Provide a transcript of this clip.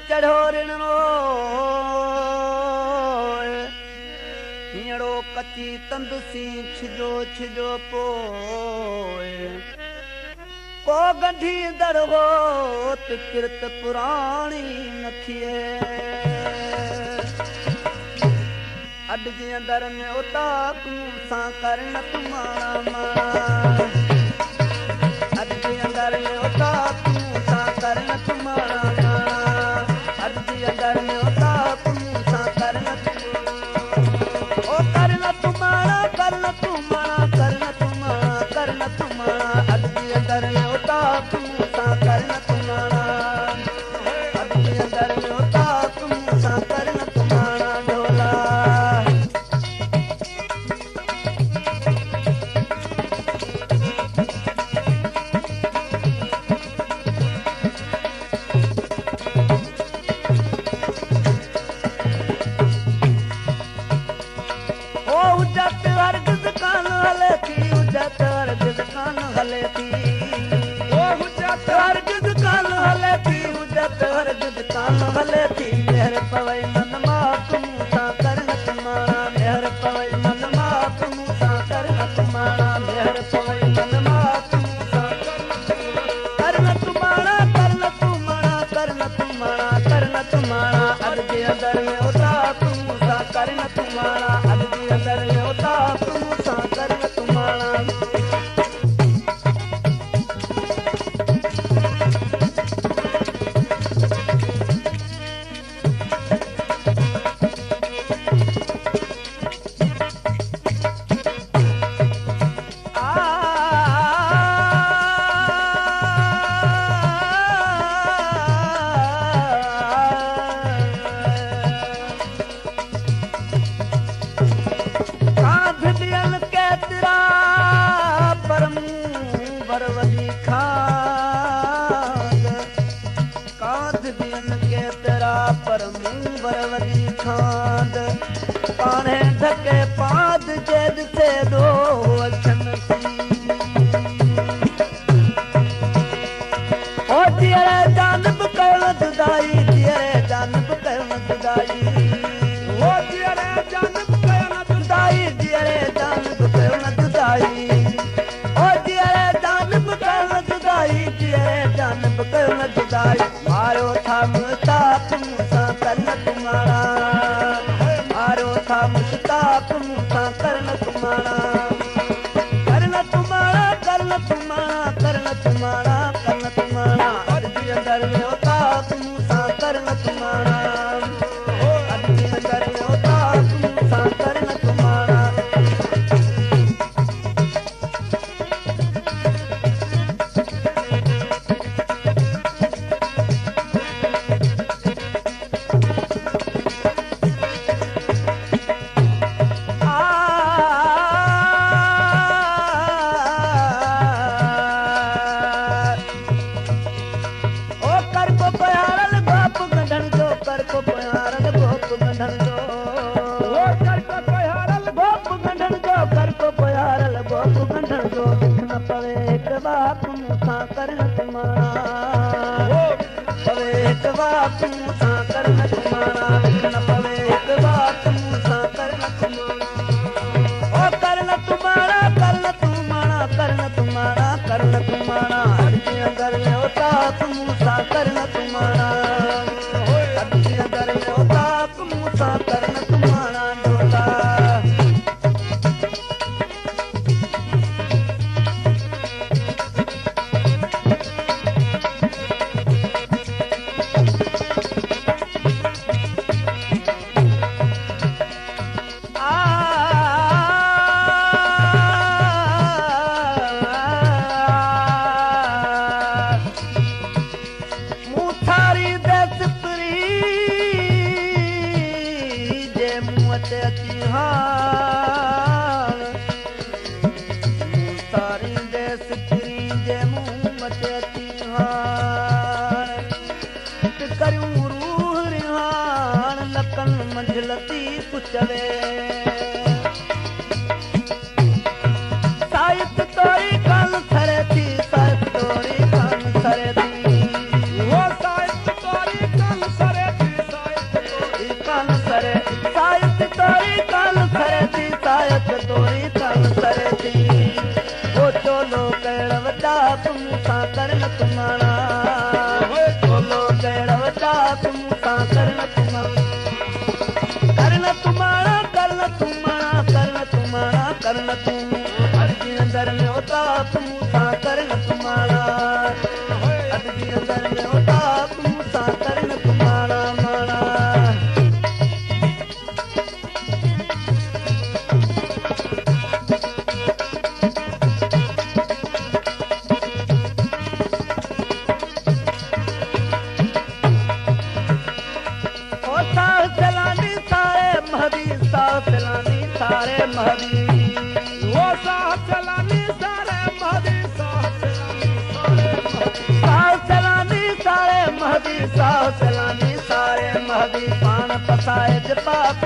चढ़ो रिणो हींअरो कची तंदुसी छिजो छिजो पोइ को गंढी दर हो त किरत पुराणी न थिए अॼु जे अंदर में उताक सां करण तुमाणा माणा अॼु जे अंदर में उताक सां करण तुमाणा माणा अॼु जे अंदर में उताक सां करण ओ करण तुमाणा करण तुमाणा करण तुमाणा करण तुमाणा अॼु जे अंदर में उताक सां करण तुमाणा अॼु जे अंदर में उताक सां करण तुमाणा ढोला हले थी मेहर पवई मन माप मूंसां करण तुमाणा मेहर पवई मन माप मूंसां करण तुमाणा मेहर पवई मन माप मूंसां करण तुमाणा करण तुमाणा करण तुमाणा करण तुमाणा अॼु जे अंदर में उताक मूंसां करण तुमाणा अॼु जे अंदर में उताक मूंसां करण तुमाणा पाणे धके पाद जेद से दो अखन ओ तेरे जानब कौन जुदाई तेरे जानब कौन जुदाई ओ तेरे जानब कौन जुदाई तेरे जानब कौन जुदाई ओ तेरे जानब कौन जुदाई तेरे जानब कौन जुदाई मारो था मुताप मूंसां करण तुमाणा मारो था मुताप मूंसां करण तुमाणा करण तुमाणा करण तुमाणा करण तुमाणा करण तुमाणा अॼु जे अंदर में उताक मूंसां करण तुमाणा अॼु जे अंदर में उताक मूंसां करण तुमाणा पाप मूसा करन तुम्हारा करन तुम्हारा करन तुम्हारा करन तुम्हारा करन तुम अदगी अंदर में पाप मूसा करन तुम्हारा अदगी अंदर में पाप मूसा करन तुम्हारा मारा सलानी सारे महदी वो साह सलानी सारे महदी साह सलानी सारे महदी साह सलानी सारे महदी पान पसाए पाप